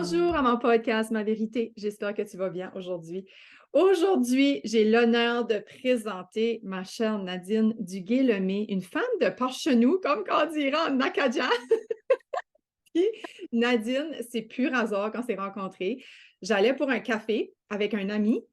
Bonjour à mon podcast Ma Vérité. J'espère que tu vas bien aujourd'hui. Aujourd'hui, j'ai l'honneur de présenter ma chère Nadine Duguay-Lemay, une femme de Porchenou, comme on dirait en acadien. Puis, Nadine, c'est pur hasard quand on s'est rencontrés. J'allais pour un café avec un ami.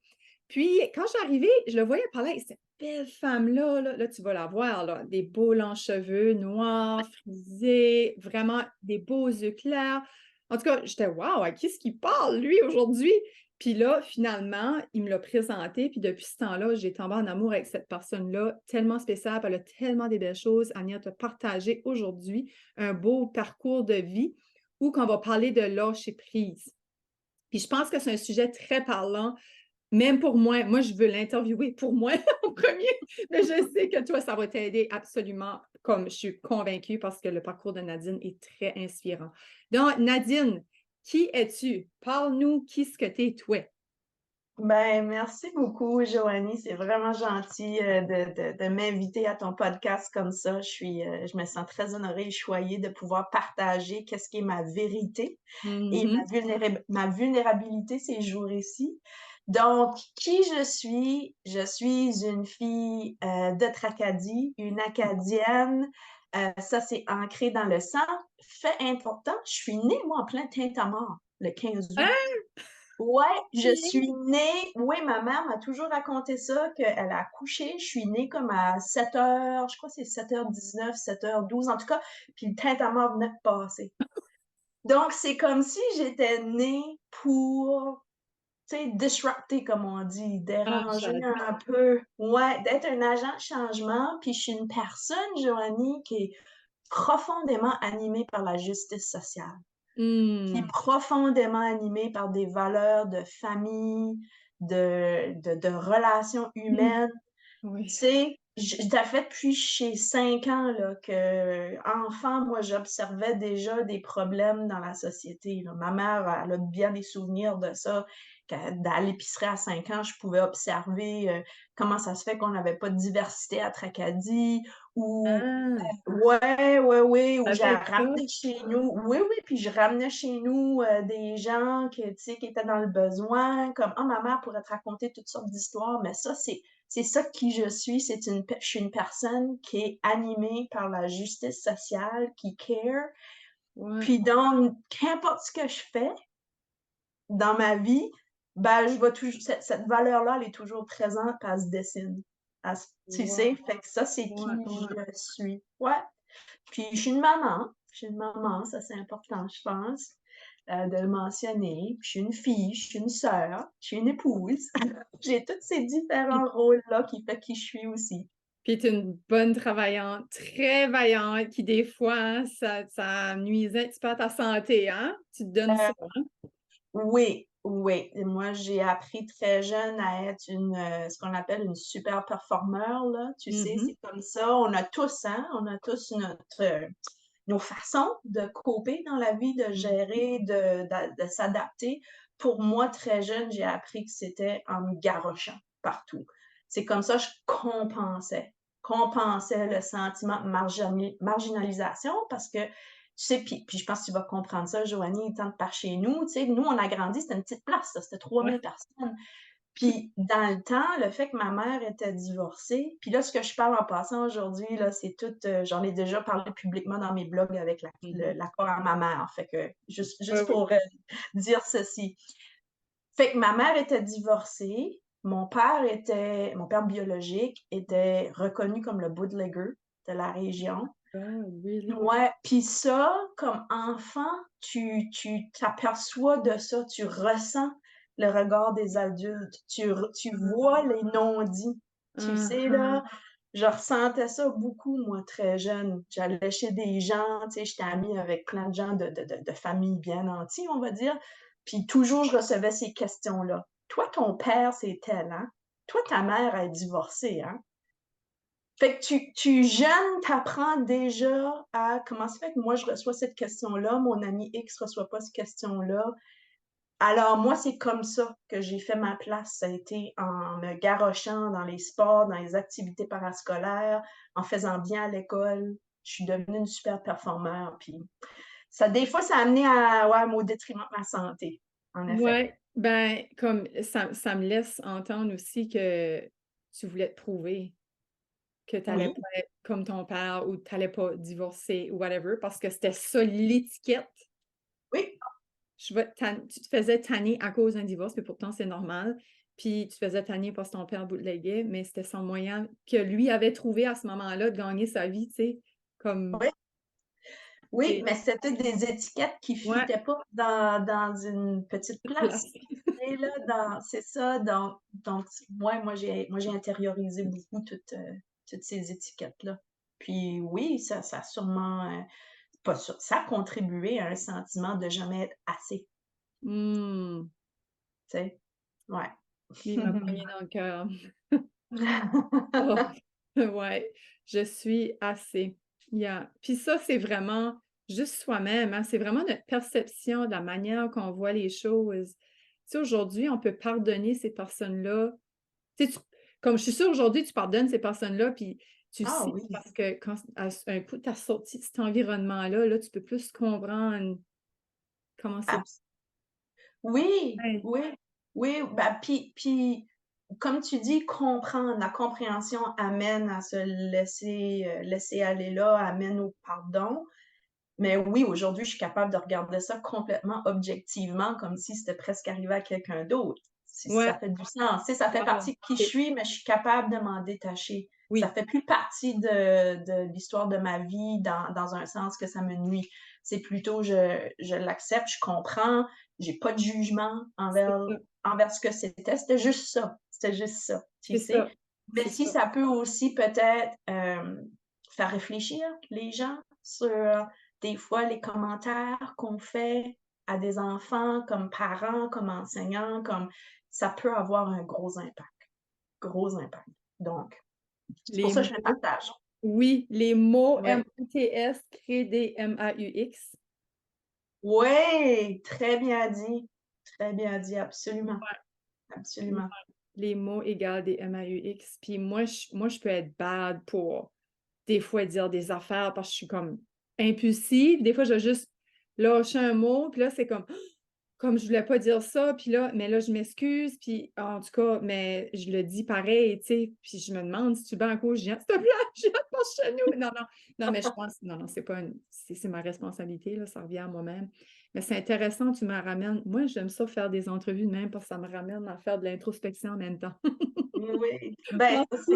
Puis, quand je suis arrivée, je le voyais parler. Cette belle femme-là, là, tu vas la voir, là, des beaux longs cheveux noirs, frisés, vraiment des beaux yeux clairs. En tout cas, j'étais, waouh, à qui est-ce qu'il parle, lui, aujourd'hui? Puis là, finalement, il me l'a présenté. Puis depuis ce temps-là, j'ai tombé en amour avec cette personne-là, tellement spéciale. Elle a tellement des belles choses à venir te partager aujourd'hui, un beau parcours de vie où qu'on va parler de lâcher prise. Puis je pense que c'est un sujet très parlant même pour moi, je veux l'interviewer pour moi en premier, mais je sais que toi, ça va t'aider absolument, comme je suis convaincue, parce que le parcours de Nadine est très inspirant. Donc, Nadine, qui es-tu? Parle-nous qui ce que t'es, toi. Ben, merci beaucoup, Joanie. C'est vraiment gentil de m'inviter à ton podcast comme ça. Je me sens très honorée et choyée de pouvoir partager qu'est-ce qui est ma vérité et Mhm. ma vulnérabilité ces jours-ci. Donc, qui je suis? Je suis une fille de Tracadie, une Acadienne. Ça, c'est ancré dans le sang. Fait important, je suis née, moi, en plein Tintamarre, le 15 août. Ah, Ouais, je bien. suis née. Oui, ma mère m'a toujours raconté ça, qu'elle a accouché. Je suis née comme à 7h, je crois que c'est 7h19, 7h12, en tout cas. Puis le tintamarre venait de passer. Donc, c'est comme si j'étais née pour, tu sais, disrupter, comme on dit, Ah, déranger j'adore. un peu. Ouais, d'être un agent de changement. Puis je suis une personne, Joanie, qui est profondément animée par la justice sociale, qui est Hmm. profondément animé par des valeurs de famille, de relations Hmm. humaines. Tu Oui. sais, t'as fait depuis chez 5 ans là, que, enfant, moi, j'observais déjà des problèmes dans la société. Là. Ma mère, elle a bien des souvenirs de ça. À l'épicerie à 5 ans, je pouvais observer comment ça se fait qu'on n'avait pas de diversité à Tracadie, ou Ah, ouais, où j'ai avec ça. ramené chez nous, oui, puis je ramenais chez nous des gens que, tu sais, qui étaient dans le besoin, comme, ah, ma mère pourrait te raconter toutes sortes d'histoires, mais ça, c'est ça qui je suis, je suis une personne qui est animée par la justice sociale, qui care, Ouais. puis donc, qu'importe ce que je fais dans ma vie, ben, je vais toujours, cette valeur-là, elle est toujours présente, puis elle se dessine. Tu Ouais. sais, fait que ça, c'est qui Ouais. Ouais. je suis. Ouais. Puis je suis une maman. Je suis une maman, ça c'est important, je pense, de le mentionner. Puis je suis une fille, je suis une sœur, je suis une épouse. J'ai tous ces différents rôles-là qui fait qui je suis aussi. Puis tu es une bonne travaillante, très vaillante, qui des fois, hein, ça nuisait un petit peu à ta santé, hein? Tu te donnes Euh, ça, hein? oui, oui. Et moi, j'ai appris très jeune à être ce qu'on appelle une super performeur, là. Tu sais, Mhm. c'est comme ça. On a tous, hein, on a tous nos façons de coper dans la vie, de gérer, de s'adapter. Pour moi, très jeune, j'ai appris que c'était en me garochant partout. C'est comme ça que je compensais le sentiment de marginalisation parce que, tu sais, puis je pense que tu vas comprendre ça, Joanie, étant par chez nous, tu sais, nous, on a grandi, c'était une petite place, ça, c'était Ouais. 3000 personnes. Puis dans le temps, le fait que ma mère était divorcée, puis là, ce que je parle en passant aujourd'hui, là, c'est tout, j'en ai déjà parlé publiquement dans mes blogs avec Mhm. l'accord à ma mère. Fait que, Ouais, juste ouais. pour dire ceci. Fait que ma mère était divorcée, mon père biologique était reconnu comme le bootlegger de la région. Ah, really? Ouais, puis ça, comme enfant, tu t'aperçois de ça, tu ressens le regard des adultes, tu vois les non-dits. Tu Ah, sais, ah. là, je ressentais ça beaucoup, moi, très jeune. J'allais chez des gens, tu sais, j'étais amie avec plein de gens de familles bien nantis, on va dire. Puis toujours, je recevais ces questions-là. Toi, ton père, c'est tel, hein? Toi, ta mère est divorcée, hein? Fait que tu jeune, t'apprends déjà à comment ça fait que moi je reçois cette question-là, mon ami X reçoit pas cette question-là. Alors moi, c'est comme ça que j'ai fait ma place. Ça a été en me garochant dans les sports, dans les activités parascolaires, en faisant bien à l'école. Je suis devenue une super performeur. Puis des fois, ça a amené à, ouais, au détriment de ma santé, en effet. Ouais, ben, comme ça me laisse entendre aussi que tu voulais te prouver que tu allais Oui, pas être comme ton père ou tu allais pas divorcer ou whatever parce que c'était ça l'étiquette. oui, Tu te faisais tanner à cause d'un divorce, mais pourtant c'est normal. Puis tu te faisais tanner parce que ton père bootleguait, mais c'était son moyen que lui avait trouvé à ce moment-là de gagner sa vie, tu sais, comme oui. Oui, c'est mais c'était des étiquettes qui ouais, fitaient pas dans une petite place. place. Et là, c'est ça, donc ouais, moi j'ai intériorisé beaucoup toutes ces étiquettes-là. Puis oui, ça a sûrement, pas sûr, ça a contribué à un sentiment de jamais être assez, Mmh. tu sais? Ouais. Il m'a pogné dans le cœur. Oh, ouais, je suis assez. Yeah. Puis ça, c'est vraiment juste soi-même, hein. C'est vraiment notre perception de la manière qu'on voit les choses. Tu sais, aujourd'hui, on peut pardonner ces personnes-là. Tu sais, comme je suis sûre aujourd'hui, tu pardonnes ces personnes-là, puis tu Ah sais, oui, parce que quand un coup, tu as sorti de cet environnement-là, là, tu peux plus comprendre comment c'est. abs oui, Ouais, oui, oui, bah, puis comme tu dis, comprendre, la compréhension amène à se laisser aller là, amène au pardon. Mais oui, aujourd'hui, je suis capable de regarder ça complètement objectivement, comme si c'était presque arrivé à quelqu'un d'autre. Si ça ouais, fait du sens. Tu sais, ça fait ah, partie de qui je c'est- suis, mais je suis capable de m'en détacher. Ça oui, fait plus partie de l'histoire de ma vie dans un sens que ça me nuit. C'est plutôt je l'accepte, je comprends, j'ai pas de jugement c'est ça, envers ce que c'était. C'était juste ça. C'était juste ça. Tu c'est sais? ça, Mais c'est si ça. ça peut aussi peut-être faire réfléchir les gens sur des fois les commentaires qu'on fait à des enfants comme parents, comme enseignants, comme ça peut avoir un gros impact. Gros impact. Donc, c'est pour Les ça que je le mots, partage. oui, les mots Oui. M-A-T-S créent des M-A-U-X. Oui, très bien dit, absolument, Ouais. absolument. Les mots égale des M-A-U-X. Puis moi, je peux être bad pour des fois dire des affaires parce que je suis comme impulsive. Des fois, je vais juste lâcher un mot, puis là, c'est comme je voulais pas dire ça, puis là, mais là, je m'excuse, puis en tout cas, mais je le dis pareil, tu sais, puis je me demande si tu es en cause, je viens, s'il te plaît, je viens pas chez nous. Non, non, non, mais je pense, non, non, c'est pas c'est ma responsabilité, là, ça revient à moi-même. Mais c'est intéressant, tu me ramènes. Moi, j'aime ça faire des entrevues de même parce que ça me ramène à faire de l'introspection en même temps. Oui, ben, Merci.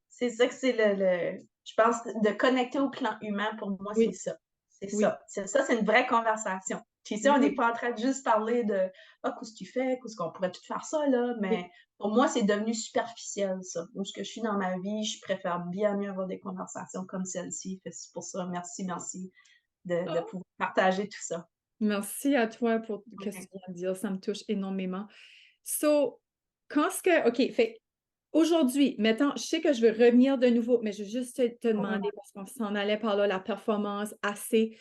c'est ça que c'est je pense, de connecter au plan humain, pour moi, c'est Oui, ça. C'est oui, ça. C'est ça, c'est une vraie conversation. Puis ici, on n'est oui, pas en train de juste parler de ah, qu'est-ce que tu fais, qu'est-ce qu'on pourrait tout faire ça, là, oui. mais pour moi, c'est devenu superficiel, ça. Où ce que je suis dans ma vie, je préfère bien mieux avoir des conversations comme celle-ci. Fait que c'est pour ça, merci de Ah, pouvoir partager tout ça. merci à toi pour ce que tu OK. viens de dire, ça me touche énormément. So, quand ce que, OK, fait aujourd'hui, mettons, je sais que je veux revenir de nouveau, mais je veux juste te Mhm. demander, parce qu'on s'en allait par là, la performance assez.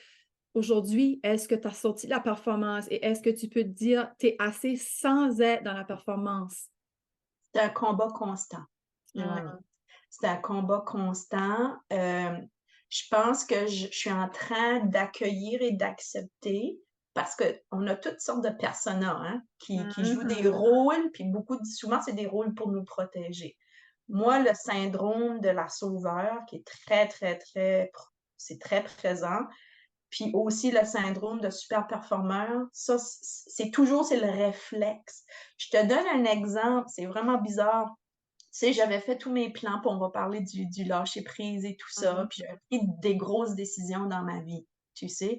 Aujourd'hui, est-ce que tu as sorti de la performance et est-ce que tu peux te dire tu es assez sans être dans la performance? C'est un combat constant. Ouais. Ah, C'est un combat constant. Je pense que je suis en train d'accueillir et d'accepter parce qu'on a toutes sortes de personas hein, qui jouent des mhm, rôles, puis souvent, c'est des rôles pour nous protéger. Moi, le syndrome de la sauveur, qui est c'est très présent, puis aussi le syndrome de super performeur, ça, c'est le réflexe. Je te donne un exemple, c'est vraiment bizarre. Tu sais, j'avais fait tous mes plans, puis on va parler du lâcher prise et tout ça, mhm. puis j'avais pris des grosses décisions dans ma vie, tu sais.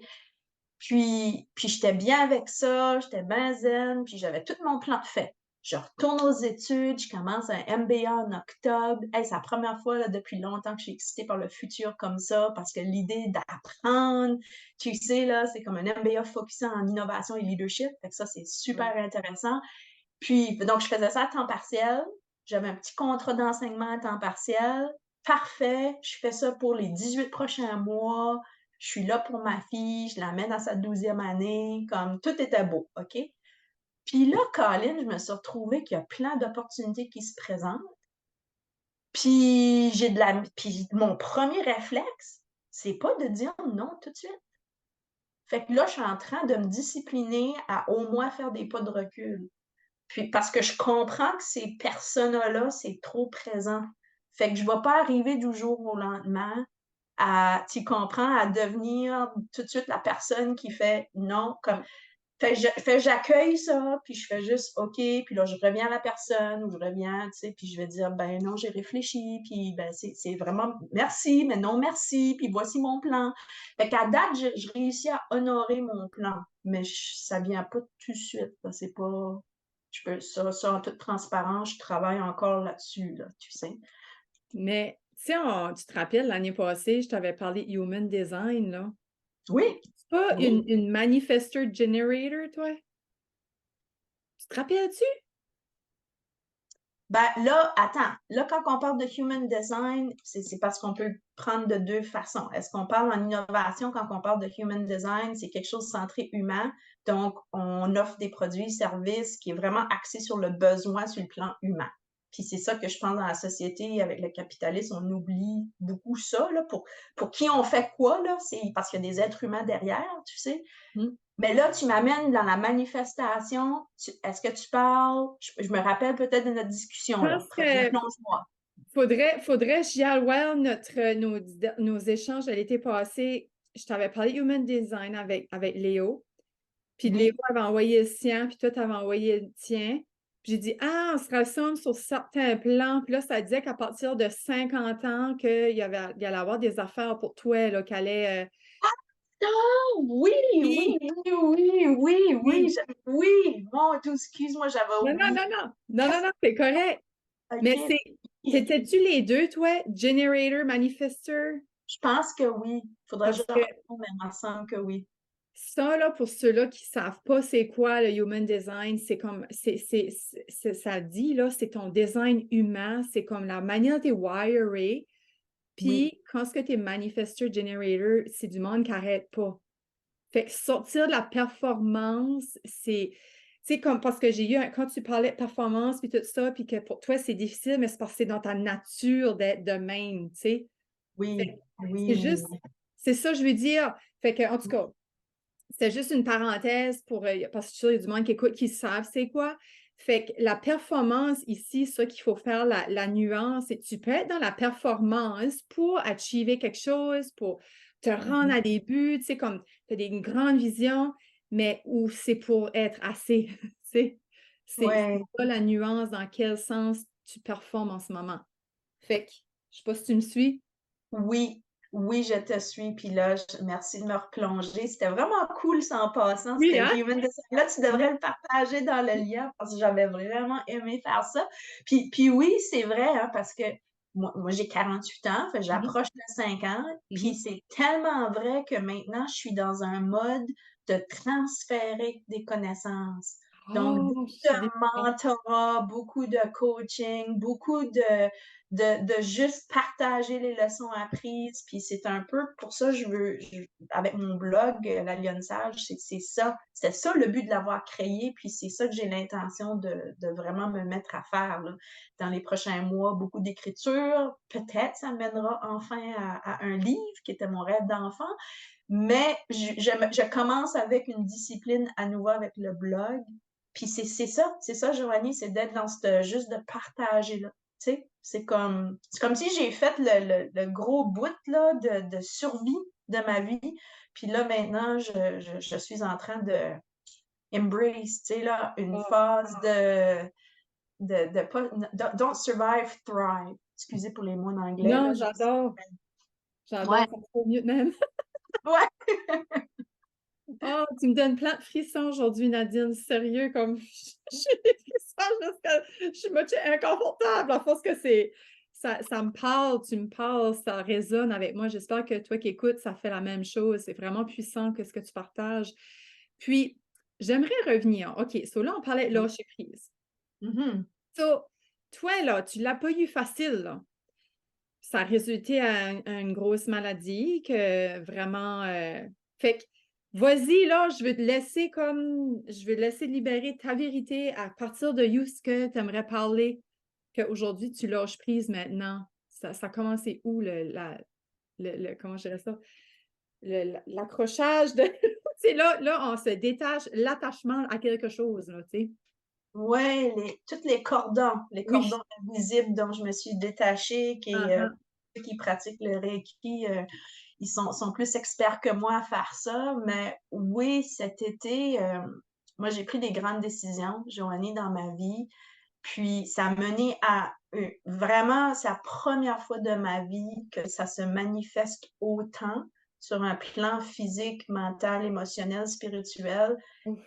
Puis j'étais bien avec ça, j'étais bien zen, puis j'avais tout mon plan fait. Je retourne aux études, je commence un MBA en octobre. Hey, c'est la première fois là, depuis longtemps que je suis excitée par le futur comme ça, parce que l'idée d'apprendre, tu sais, là, c'est comme un MBA focusé en innovation et leadership. Fait que ça, c'est super intéressant. Puis, donc, je faisais ça à temps partiel. J'avais un petit contrat d'enseignement à temps partiel. Parfait. Je fais ça pour les 18 prochains mois. Je suis là pour ma fille. Je l'amène à sa 12e année. Comme tout était beau. OK? Puis là, Colin, je me suis retrouvée qu'il y a plein d'opportunités qui se présentent. Puis mon premier réflexe, c'est pas de dire non tout de suite. Fait que là, je suis en train de me discipliner à au moins faire des pas de recul. Puis parce que je comprends que ces personas-là, c'est trop présent. Fait que je vais pas arriver du jour au lendemain à, tu comprends, à devenir tout de suite la personne qui fait non, comme fait que j'accueille ça, puis je fais juste OK, puis là, je reviens à la personne ou je reviens, tu sais, puis je vais dire, ben non, j'ai réfléchi, puis ben c'est vraiment merci, mais non merci, puis voici mon plan. Fait qu'à date, je réussis à honorer mon plan, mais ça vient pas tout de suite, là, c'est pas, je peux, ça en toute transparence, je travaille encore là-dessus, là, tu sais. Mais, tu sais, tu te rappelles, l'année passée, je t'avais parlé Human Design, là. Oui, C'est pas oui. une Manifestor Generator, toi? Tu te rappelles-tu? Ben là, attends, là, quand on parle de human design, c'est parce qu'on peut le prendre de deux façons. Est-ce qu'on parle en innovation quand on parle de human design? C'est quelque chose centré humain. Donc, on offre des produits, services qui est vraiment axé sur le besoin sur le plan humain. Puis c'est ça que je pense dans la société avec le capitalisme, on oublie beaucoup ça, là, pour qui on fait quoi, là, c'est parce qu'il y a des êtres humains derrière, tu sais. Hmm. Mais là, tu m'amènes dans la manifestation. Est-ce que tu parles? Je me rappelle peut-être de notre Je discussion, là. pense que Replonge-moi. faudrait j'y aille nos échanges de l'été passé. Je t'avais parlé Human Design avec Léo. Puis Léo Oui. avait envoyé le sien, puis toi, tu avais envoyé le tien. Puis j'ai dit, ah, on se rassemble sur certains plans. Puis là, ça disait qu'à partir de 50 ans, il allait avoir des affaires pour toi, là, qu'elle allait. Ah, oui, oui, Oui, oui, oui, oui, oui, oui. oui. Mon Dieu, excuse-moi, j'avais Non, non, oublié. non, non. Non, non, non, c'est correct. Mais OK. t'étais-tu les deux, toi? Generator, Manifestor? Je pense que oui. Faudrait que je Parce que retourne, mais il me semble que oui. ça, là, pour ceux-là qui ne savent pas c'est quoi le Human Design, c'est comme, ça dit, là, c'est ton design humain, c'est comme la manière dont tu es wiré. Oui, Puis, quand ce que tu es Manifestor Generator, c'est du monde qui n'arrête pas. Fait que sortir de la performance, c'est comme, parce que j'ai eu, quand tu parlais de performance, puis tout ça, puis que pour toi, c'est difficile, mais c'est parce que c'est dans ta nature d'être de même, tu sais. Fait oui, que oui, c'est oui, juste, c'est ça, je veux dire. Fait que, en tout cas, c'est juste une parenthèse pour, parce que je suis sûre qu'il y a du monde qui écoute qui savent c'est quoi. Fait que la performance ici, ça qu'il faut faire la nuance, c'est que tu peux être dans la performance pour achiever quelque chose, pour te rendre oui. à des buts, tu sais, comme tu as une grande vision, mais où c'est pour être assez, tu sais. C'est Ouais. pas la nuance dans quel sens tu performes en ce moment. Fait que, je sais pas si tu me suis. Oui, oui, je te suis. Puis là, merci de me replonger. C'était vraiment cool ça en passant. Oui, C'était hein? Human Design. Là, tu devrais le partager dans le lien parce que j'avais vraiment aimé faire ça. Puis oui, c'est vrai, hein, parce que moi j'ai 48 ans, fait que Mhm, j'approche de 50. Puis mhm. c'est tellement vrai que maintenant, je suis dans un mode de transférer des connaissances. Donc, Oh, beaucoup je suis de d'accord. mentorat, beaucoup de coaching, beaucoup de juste partager les leçons apprises. Puis c'est un peu pour ça avec mon blog, La Lionne Sage, c'est ça. C'est ça le but de l'avoir créé. Puis c'est ça que j'ai l'intention de vraiment me mettre à faire là. Dans les prochains mois. Beaucoup d'écriture. Peut-être ça mènera enfin à un livre qui était mon rêve d'enfant. Mais je commence avec une discipline à nouveau avec le blog. Puis c'est ça, Joanie, c'est d'être dans juste de partager là. Tu sais, c'est comme si j'ai fait le gros bout là, de survie de ma vie. Puis là, maintenant, je suis en train de embrace, tu sais, là, une phase de pas, don't survive, thrive. Excusez pour les mots en anglais, là. Non, j'adore. Ouais, J'adore, ça trop mieux de même. ouais. Oh, tu me donnes plein de frissons aujourd'hui, Nadine. Sérieux, comme j'ai des frissons jusqu'à. Je suis moitié inconfortable. À force que ça me parle, tu me parles, ça résonne avec moi. J'espère que toi qui écoutes, ça fait la même chose. C'est vraiment puissant que ce que tu partages. Puis, j'aimerais revenir. OK, so là, on parlait de lâcher prise. Mhm. So, toi, là, tu l'as pas eu facile, là. Ça a résulté à une grosse maladie que vraiment. Fait que, vas-y, là, je vais te laisser libérer ta vérité à partir de où ce que tu aimerais parler, qu'aujourd'hui tu lâches prise maintenant. Ça a commencé où comment je dirais ça? L'accrochage de. C'est là, on se détache, l'attachement à quelque chose, là, tu sais. Ouais, tous les Oui. cordons invisibles dont je me suis détachée, Uh-huh. ceux qui pratiquent le Reiki, ils sont plus experts que moi à faire ça. Mais oui, cet été, moi, j'ai pris des grandes décisions, Joanie, dans ma vie. Puis ça a mené à vraiment, c'est la première fois de ma vie que ça se manifeste autant sur un plan physique, mental, émotionnel, spirituel, Ouf.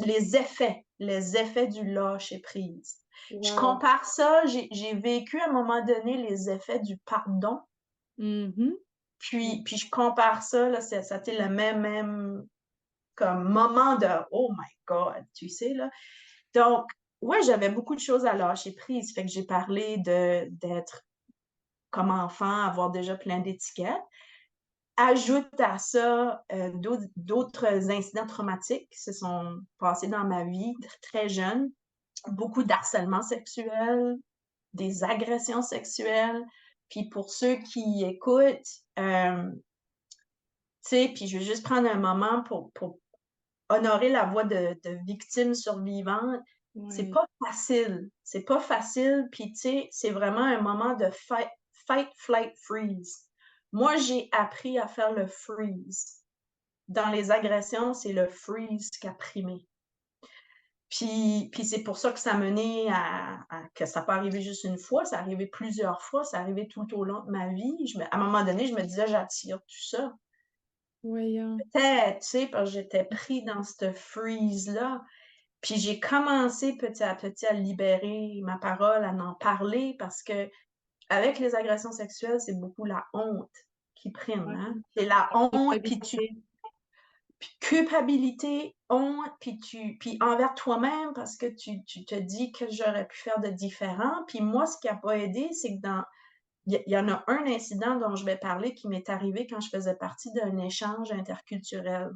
les effets du lâcher prise. Je Wow. compare ça, j'ai vécu à un moment donné les effets du pardon, Mhm. puis je compare ça, là, ça a été le même comme moment de oh my God, tu sais, là. Donc, ouais, j'avais beaucoup de choses à lâcher prise. Fait que j'ai parlé d'être comme enfant, avoir déjà plein d'étiquettes. Ajoute à ça d'autres incidents traumatiques qui se sont passés dans ma vie très jeune. Beaucoup d'harcèlement sexuel, des agressions sexuelles. Puis pour ceux qui écoutent, tu sais, puis je veux juste prendre un moment pour honorer la voix de victimes survivantes. C'est Ouais. pas facile. C'est pas facile. Puis, tu sais, c'est vraiment un moment de fight, flight, freeze. Moi, j'ai appris à faire le freeze. Dans les agressions, c'est le freeze qui a primé. Puis c'est pour ça que ça a mené que ça peut arriver juste une fois, ça arrivé plusieurs fois, ça arrivé tout au long de ma vie. À un moment donné, je me disais, j'attire tout ça. Voyons. Peut-être, tu sais, parce que j'étais pris dans ce freeze-là. Puis j'ai commencé petit à petit à libérer ma parole, à en parler parce que avec les agressions sexuelles, c'est beaucoup la honte qui prime, Ouais. hein? C'est la La honte, culpabilité. puis culpabilité, honte, puis envers toi-même parce que tu te dis que j'aurais pu faire de différent. Puis moi, ce qui a pas aidé, c'est que il y en a un incident dont je vais parler qui m'est arrivé quand je faisais partie d'un échange interculturel.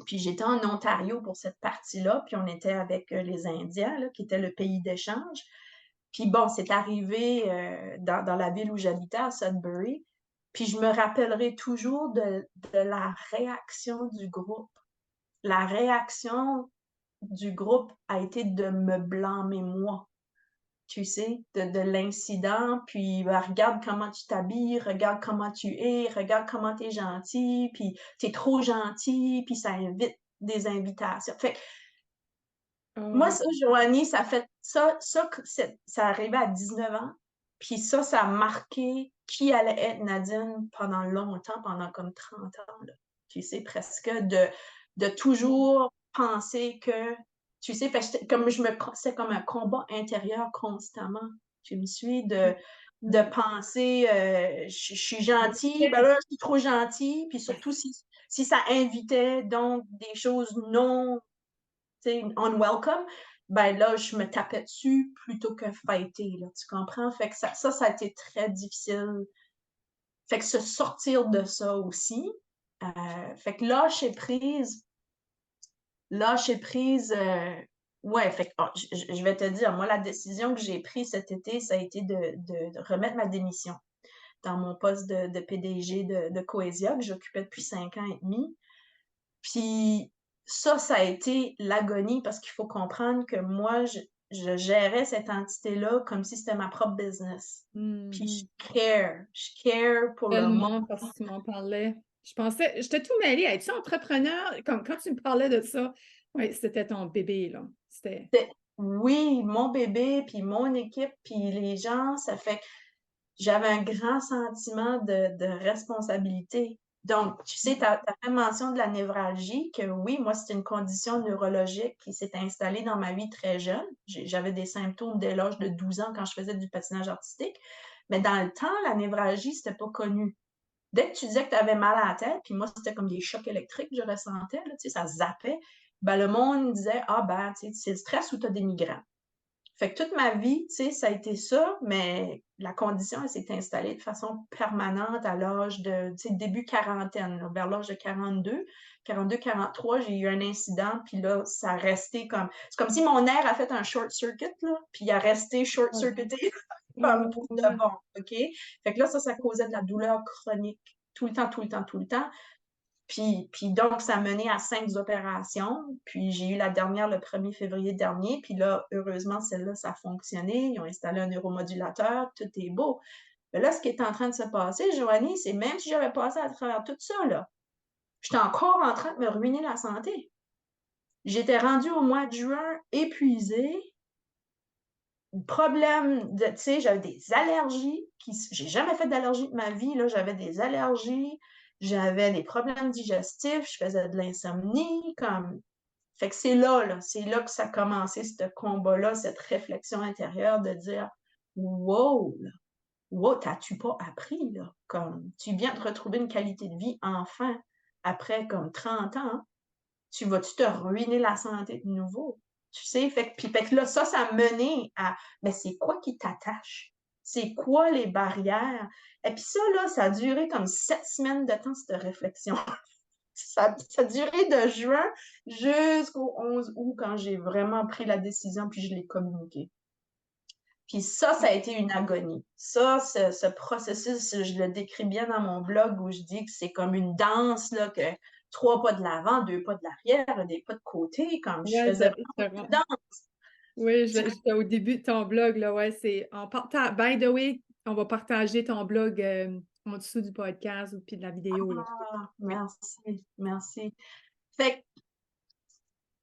Puis j'étais en Ontario pour cette partie-là, puis on était avec les Indiens, là, qui était le pays d'échange. Puis bon, c'est arrivé dans la ville où j'habitais, à Sudbury. Puis je me rappellerai toujours de la réaction du groupe. La réaction du groupe a été de me blâmer moi, tu sais, de l'incident, puis ben, regarde comment tu t'habilles, regarde comment tu es, regarde comment tu es gentil, puis tu es trop gentil, puis ça invite des invitations. Fait que moi, Oh, ça, Joanie, ça fait ça arrivait à 19 ans, puis ça a marqué qui allait être Nadine pendant longtemps, pendant comme 30 ans, là. Tu sais, presque de toujours penser que, tu sais, parce que comme c'est comme un combat intérieur constamment. Tu me suis de mm. penser, je suis gentille, ben là, je suis trop gentille, puis surtout si ça invitait donc des choses non unwelcome, ben là, je me tapais dessus plutôt que fighter, là, tu comprends? Fait que ça a été très difficile. Fait que se sortir de ça aussi. Fait que lâcher prise, ouais, fait que, je vais te dire, moi, la décision que j'ai prise cet été, ça a été de remettre ma démission dans mon poste de PDG de Coesia que j'occupais depuis 5 ans et demi. Puis ça a été l'agonie parce qu'il faut comprendre que moi, je gérais cette entité-là comme si c'était ma propre business. Puis Mhm. je care pour le monde. Tellement, parce que tu m'en parlais. Je pensais, j'étais tout mêlée. Es-tu entrepreneur? Comme quand tu me parlais de ça, oui, c'était ton bébé, là. C'était. Oui, mon bébé, puis mon équipe, puis les gens, ça fait que j'avais un grand sentiment de responsabilité. Donc, tu sais, tu as fait mention de la névralgie, que oui, moi, c'est une condition neurologique qui s'est installée dans ma vie très jeune. J'avais des symptômes dès l'âge de 12 ans quand je faisais du patinage artistique. Mais dans le temps, la névralgie, c'était pas connu. Dès que tu disais que tu avais mal à la tête, puis moi, c'était comme des chocs électriques que je ressentais, là, tu sais, ça zappait, ben, le monde disait, ah ben, tu sais, c'est le stress ou tu as des migraines. Fait que toute ma vie, tu sais, ça a été ça, mais la condition, elle s'est installée de façon permanente à l'âge de, tu sais, début quarantaine, là, vers l'âge de 43, j'ai eu un incident, puis là, ça a resté comme, c'est comme si mon air a fait un short circuit, là, puis il a resté short Oh, circuité oh, comme pour de ouais. bon, OK? Fait que là, ça causait de la douleur chronique, tout le temps, tout le temps, tout le temps. Puis donc, ça a mené à 5 opérations. Puis j'ai eu la dernière le 1er février dernier. Puis là, heureusement, celle-là, ça a fonctionné. Ils ont installé un neuromodulateur. Tout est beau. Mais là, ce qui est en train de se passer, Joanie, c'est même si j'avais passé à travers tout ça, là, j'étais encore en train de me ruiner la santé. J'étais rendue au mois de juin épuisée. Problème de, tu sais, j'avais des allergies. J'ai jamais fait d'allergie de ma vie, là. J'avais des allergies. J'avais des problèmes digestifs. Je faisais de l'insomnie. Fait que c'est là que ça a commencé, ce combat-là, cette réflexion intérieure de dire wow, là, wow, t'as-tu pas appris, là? Comme, tu viens de retrouver une qualité de vie enfin, après comme 30 ans, hein? Tu vas-tu te ruiner la santé de nouveau? Tu sais, fait que là, ça a mené à, mais c'est quoi qui t'attache? C'est quoi les barrières? Et puis ça, là, ça a duré comme 7 semaines de temps, cette réflexion. Ça a duré de juin jusqu'au 11 août, quand j'ai vraiment pris la décision, puis je l'ai communiqué. Puis ça a été une agonie. Ça, ce processus, je le décris bien dans mon blog où je dis que c'est comme une danse, là, que 3 pas de l'avant, 2 pas de l'arrière, des pas de côté, comme je Ouais, faisais vraiment une danse. oui, j'étais au début de ton blog, là, ouais, c'est en partant. By the way, on va partager ton blog en dessous du podcast ou puis de la vidéo, là. Ah, Ouais. merci, merci. Fait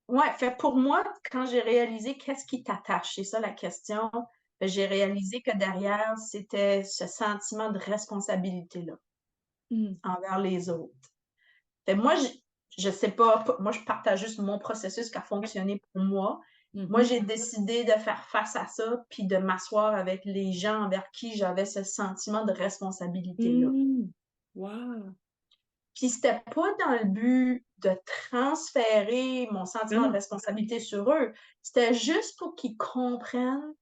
ouais, fait pour moi, quand j'ai réalisé qu'est-ce qui t'attache, c'est ça la question, ben, j'ai réalisé que derrière, c'était ce sentiment de responsabilité-là Mm. envers les autres. Fait moi, je sais pas, moi, je partage juste mon processus qui a fonctionné pour moi. Moi, Mhm. j'ai décidé de faire face à ça, puis de m'asseoir avec les gens envers qui j'avais ce sentiment de responsabilité-là. Mm. Wow. Puis c'était pas dans le but de transférer mon Non, sentiment de non. responsabilité sur eux. C'était juste pour qu'ils comprennent,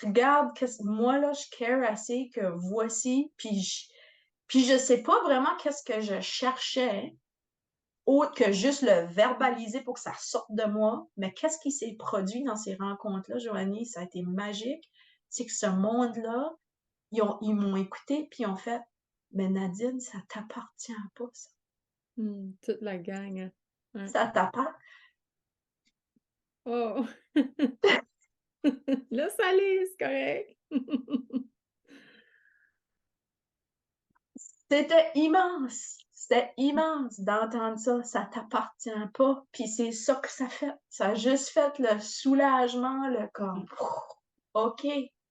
regarde, moi, là, je care assez que voici, puis je sais pas vraiment qu'est-ce que je cherchais, autre que juste le verbaliser pour que ça sorte de moi. Mais qu'est-ce qui s'est produit dans ces rencontres-là, Joanie? Ça a été magique. C'est que ce monde-là, ils m'ont écouté, puis ils ont fait, mais Nadine, ça t'appartient pas, ça. Toute la gang, hein. Ouais. Ça t'appartient. Oh! Là, ça l'est, c'est correct. C'était immense. C'était immense d'entendre ça. Ça t'appartient pas. Puis c'est ça que ça fait. Ça a juste fait le soulagement, le comme, OK,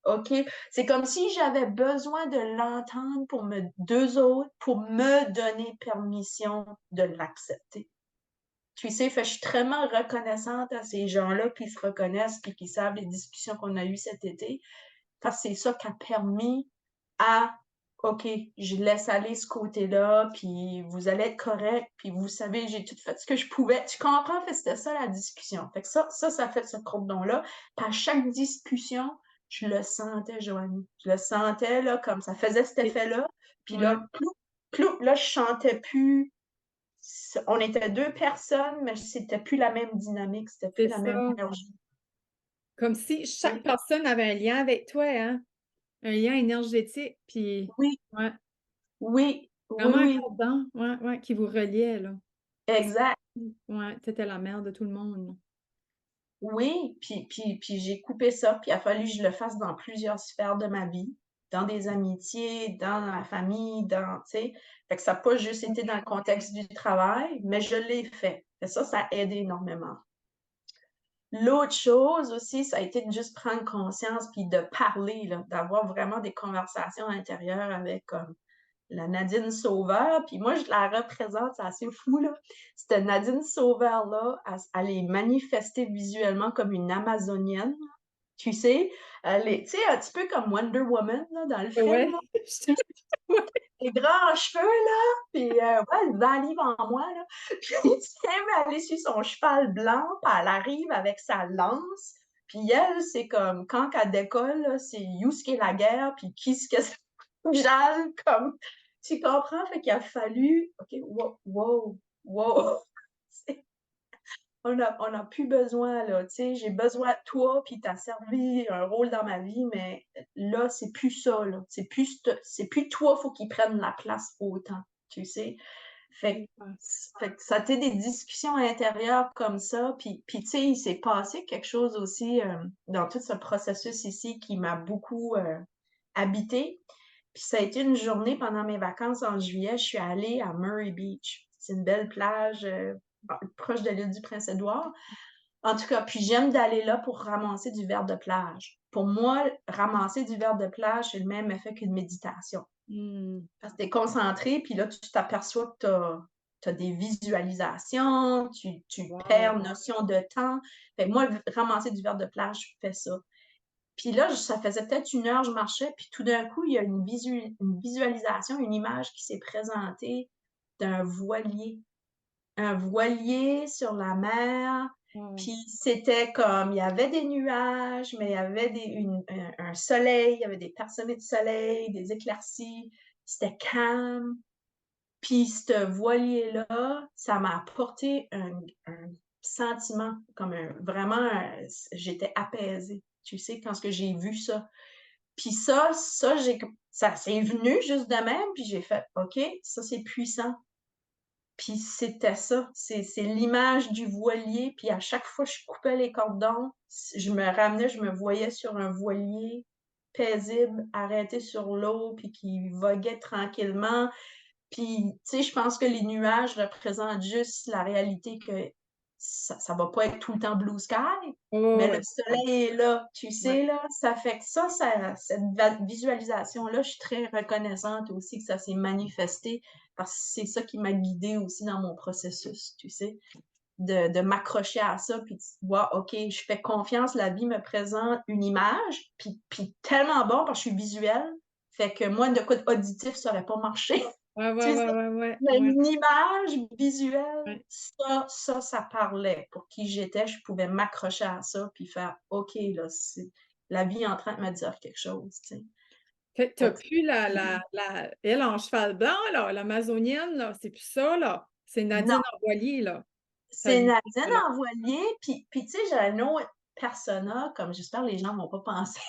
OK. C'est comme si j'avais besoin de l'entendre d'eux autres, pour me donner permission de l'accepter. Tu sais, fait, je suis tellement reconnaissante à ces gens-là qui se reconnaissent et qui savent les discussions qu'on a eues cet été, parce que c'est ça qui a permis à OK, je laisse aller ce côté-là, puis vous allez être correct, puis vous savez, j'ai tout fait ce que je pouvais. Tu comprends? Fait que c'était ça la discussion. Fait que ça fait ce cordon-là. Puis à chaque discussion, je le sentais, Joanie. Je le sentais, là, comme ça faisait cet effet-là. Puis Ouais. là, clou, là, je chantais plus. On était 2 personnes, mais c'était plus la même dynamique, c'était plus C'est la même ça. énergie. Comme si chaque personne avait un lien avec toi, hein? Un lien énergétique, puis Oui, ouais, oui, oui, vraiment un oui, cordon, ouais, ouais, qui vous reliait, là. Comme si, exact. ouais, t'étais la mère de tout le monde. Oui, puis j'ai coupé ça, puis il a fallu que je le fasse dans plusieurs sphères de ma vie, dans des amitiés, dans la famille, tu sais. Fait que ça n'a pas juste été dans le contexte du travail, mais je l'ai fait. Et ça a aidé énormément. L'autre chose aussi, ça a été de juste prendre conscience puis de parler, là, d'avoir vraiment des conversations intérieures avec comme la Nadine Sauveur. Puis moi, je la représente, c'est assez fou, là. Cette Nadine Sauveur-là, elle est manifestée visuellement comme une Amazonienne. Tu sais, tu sais, un petit peu comme Wonder Woman, là, dans le film, Ouais. là. Ouais. Les grands cheveux, là, puis ouais, le vent livre en moi, là. Puis elle est sur son cheval blanc, puis elle arrive avec sa lance. Puis elle, c'est comme, quand elle décolle, là, c'est où ce qu'est la guerre, puis qui ce que ça jale, comme, tu comprends? Fait qu'il a fallu, OK, wow, wow, wow. On n'a plus besoin, là, tu sais, j'ai besoin de toi, puis tu as servi un rôle dans ma vie, mais là, c'est plus ça, là. C'est plus toi, faut qu'il prenne la place autant, tu sais. Fait fait que ça a été des discussions intérieures comme ça. Puis tu sais, il s'est passé quelque chose aussi dans tout ce processus ici qui m'a beaucoup habité. Puis ça a été une journée pendant mes vacances en juillet. Je suis allée à Murray Beach. C'est une belle plage proche de l'île du Prince-Édouard. En tout cas, puis j'aime d'aller là pour ramasser du verre de plage. Pour moi, ramasser du verre de plage, c'est le même effet qu'une méditation. Parce que tu es concentré, puis là, tu t'aperçois que tu as des visualisations, tu perds notion de temps. Fait que moi, ramasser du verre de plage, je fais ça. Puis là, ça faisait peut-être 1 heure, je marchais, puis tout d'un coup, il y a une visualisation, une image qui s'est présentée d'un voilier. Un voilier sur la mer, puis c'était comme, il y avait des nuages, mais il y avait un soleil, il y avait des parsemés de soleil, des éclaircies, c'était calme. Puis ce voilier-là, ça m'a apporté un sentiment, comme vraiment, j'étais apaisée, tu sais, quand j'ai vu ça. Puis ça c'est venu juste de même, puis j'ai fait, OK, ça c'est puissant. Puis c'était ça, c'est l'image du voilier, puis à chaque fois que je coupais les cordons, je me ramenais, je me voyais sur un voilier paisible, arrêté sur l'eau, puis qui voguait tranquillement. Puis, tu sais, je pense que les nuages représentent juste la réalité que ça va pas être tout le temps blue sky, mais le soleil est là, tu sais, là. Ça fait que cette visualisation-là, je suis très reconnaissante aussi que ça s'est manifesté parce que c'est ça qui m'a guidée aussi dans mon processus, tu sais, de m'accrocher à ça, puis de voir, OK, je fais confiance, la vie me présente une image, puis tellement bon parce que je suis visuelle, fait que moi, de quoi auditif, ça aurait pas marché. Tu sais, mais une image visuelle, ça parlait. Pour qui j'étais, je pouvais m'accrocher à ça puis faire OK, là, la vie est en train de me dire quelque chose, tu sais. T'as plus elle en cheval blanc, là, l'amazonienne, là, c'est plus ça, là. C'est Nadine Non, en voilier, là. c'est Nadine en voilier, puis tu sais, j'ai un autre persona, comme j'espère que les gens vont pas penser.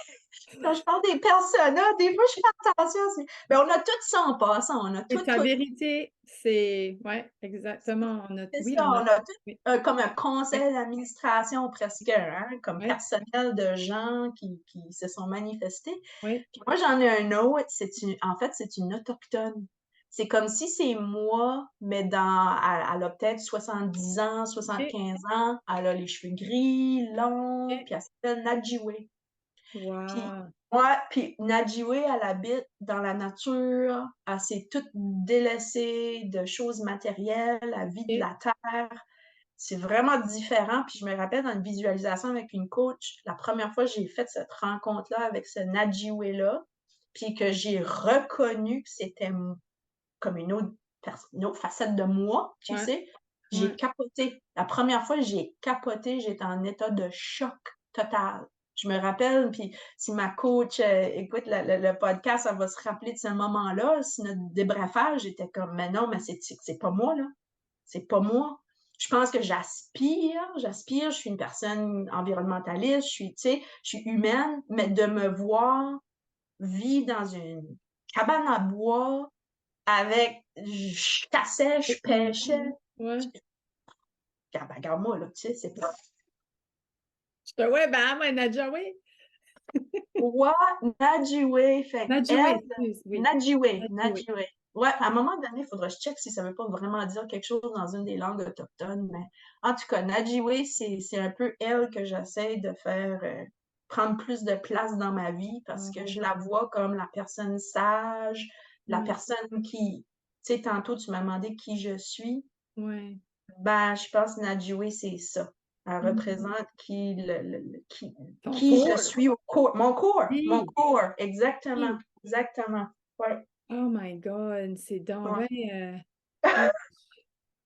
Quand je parle des personas, des fois, je fais attention. Mais on a tout ça en passant. On a Et tout, ta tout. vérité, c'est... Oui, exactement. C'est Oui, ça, on a... on a tout Oui, comme un conseil d'administration presque, hein, comme oui, personnel de gens qui se sont manifestés. oui. Puis moi, j'en ai un autre, en fait, c'est une autochtone. C'est comme si c'est moi, mais elle a peut-être 70 ans, OK, 75 ans, elle a les cheveux gris, longs, OK. puis elle s'appelle Nadjiwe. Puis Wow. puis Nadjiwe, elle habite dans la nature, elle s'est toute délaissée de choses matérielles, elle vit de OK. la terre. C'est vraiment différent. Puis je me rappelle dans une visualisation avec une coach, la première fois que j'ai fait cette rencontre-là avec ce Nadjiwe-là, puis que j'ai reconnu que c'était comme une autre facette de moi, tu Ouais, sais, j'ai ouais. capoté. La première fois, j'ai capoté, j'étais en état de choc total. Je me rappelle, puis si ma coach écoute le podcast, elle va se rappeler de ce moment-là. Si notre débriefage, j'étais comme, mais non, mais c'est pas moi, là. C'est pas moi. Je pense que j'aspire, je suis une personne environnementaliste, je suis, tu sais, je suis humaine, mais de me voir vivre dans une cabane à bois avec, je chassais, je pêchais. Ouais. Regarde-moi, là, tu sais, c'est pas. Je te ouais, ben, moi, Nadja, oui. Ouais, Nadjiwe, fait Nadja, oui, elle, excuse, oui. Nadjiwe, Nadja, oui. Nadjiwe. Ouais, à un moment donné, il faudra que je check si ça veut pas vraiment dire quelque chose dans une des langues autochtones, mais en tout cas, Nadjiwe, c'est un peu elle que j'essaie de faire prendre plus de place dans ma vie parce que je la vois comme la personne sage, la Ouais, personne qui, tu sais, tantôt tu m'as demandé qui je suis. ouais. Ben, je pense que Nadjiwe, c'est ça. Elle Mhm. représente Ton qui je cours. suis au corps. Mon Oui, corps, exactement, oui. exactement. Ouais, Oh my God, c'est donc ouais. ben... ah,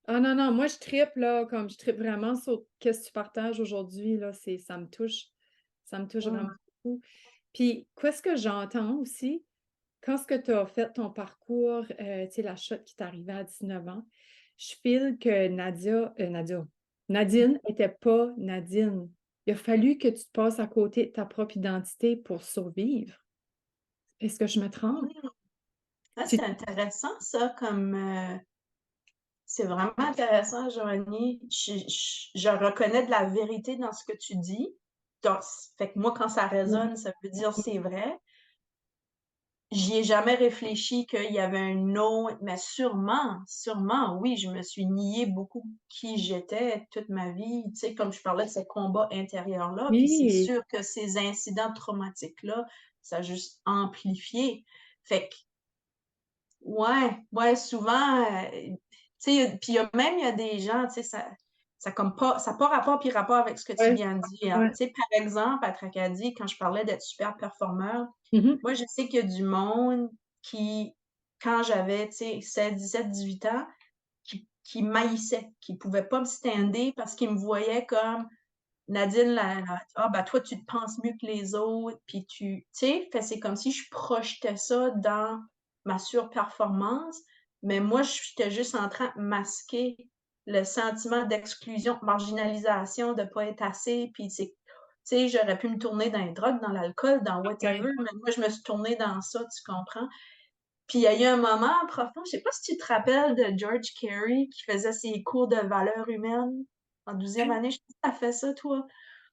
ah non, non, moi je tripe là, comme je tripe vraiment sur qu'est-ce que tu partages aujourd'hui, là, ça me touche. Ça me touche vraiment Mm. beaucoup. Puis, qu'est-ce que j'entends aussi, quand ce que tu as fait ton parcours, tu sais, la chute qui t'est arrivée à 19 ans, je file que Nadine n'était pas Nadine. Il a fallu que tu te passes à côté de ta propre identité pour survivre. Est-ce que je me trompe? Ah, c'est Tu- intéressant, ça, comme C'est vraiment intéressant, Joanie. Je reconnais de la vérité dans ce que tu dis. Donc, fait que moi, quand ça Mmh. résonne, ça veut dire c'est vrai. J'y ai jamais réfléchi qu'il y avait un autre, mais sûrement, oui, je me suis nié beaucoup qui j'étais toute ma vie, tu sais, comme je parlais de ce combat intérieur-là, puis c'est Oui, sûr que ces incidents traumatiques-là, ça a juste amplifié. Fait que, ouais, souvent, tu sais, puis il y a des gens, tu sais, ça comme pas, ça n'a pas rapport puis rapport avec ce que tu ouais, viens de dire. ouais. Tu sais, par exemple, à Tracadie, quand je parlais d'être super performeur, Mmh. moi, je sais qu'il y a du monde qui, quand j'avais, tu sais, 16, 17, 18 ans, qui m'haïssait, qui pouvait pas me stander parce qu'ils me voyaient comme Nadine, ah, ben, toi, tu te penses mieux que les autres, puis tu sais, fait c'est comme si je projetais ça dans ma surperformance, mais moi, j'étais juste en train de masquer le sentiment d'exclusion, de marginalisation, de pas être assez, puis c'est, tu sais, j'aurais pu me tourner dans les drogues, dans l'alcool, dans Ouais. whatever, mais moi, je me suis tournée dans ça, tu comprends? Puis il y a eu un moment profond, je sais pas si tu te rappelles de George Carey qui faisait ses cours de valeurs humaines en 12e année. Je sais pas si tu fait ça, toi?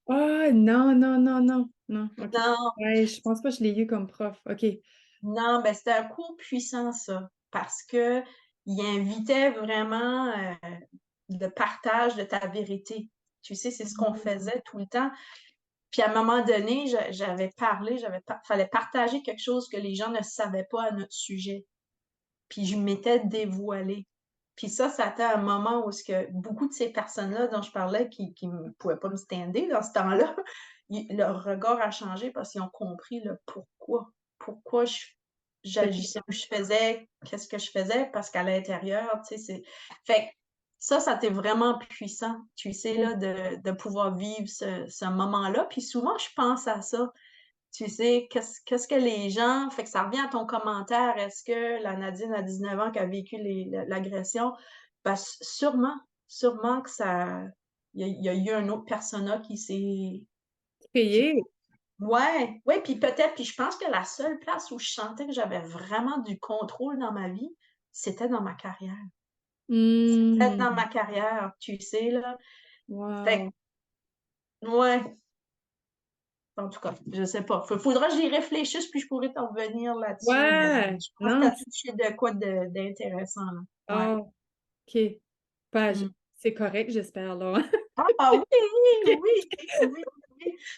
Ah non, non, non, non, non, OK. Non, Ouais, je pense pas que je l'ai eu comme prof. OK. non, ben c'était un cours puissant, ça, parce que il invitait vraiment le partage de ta vérité. Tu sais, c'est ce qu'on Mmh. faisait tout le temps. Puis à un moment donné, j'avais parlé, fallait partager quelque chose que les gens ne savaient pas à notre sujet. Puis je m'étais dévoilée. Puis ça a été un moment où ce que beaucoup de ces personnes-là dont je parlais qui ne pouvaient pas me stander dans ce temps-là, leur regard a changé parce qu'ils ont compris le pourquoi. Pourquoi j'agissais où je faisais, qu'est-ce que je faisais, parce qu'à l'intérieur, tu sais, c'est. Fait que ça a été vraiment puissant, tu sais, là, de pouvoir vivre ce moment-là. Puis souvent, je pense à ça. Tu sais, qu'est-ce que les gens. Fait que ça revient à ton commentaire. Est-ce que la Nadine à 19 ans qui a vécu l'agression, ben, sûrement que ça. Il y a eu un autre persona qui s'est. Qui... Payé. Ouais, puis peut-être, puis je pense que la seule place où je sentais que j'avais vraiment du contrôle dans ma vie, c'était dans ma carrière. C'était dans Mmh. ma carrière, tu sais, là. Fait Wow. que, ouais, en tout cas, je sais pas. Faudra que j'y réfléchisse, puis je pourrais t'en revenir là-dessus, mais Ouais, je pense que non, t'as touché de quoi d'intéressant, là. Ouais. ah, OK. Ben, Mm. c'est correct, j'espère, là. Ah oui, oui.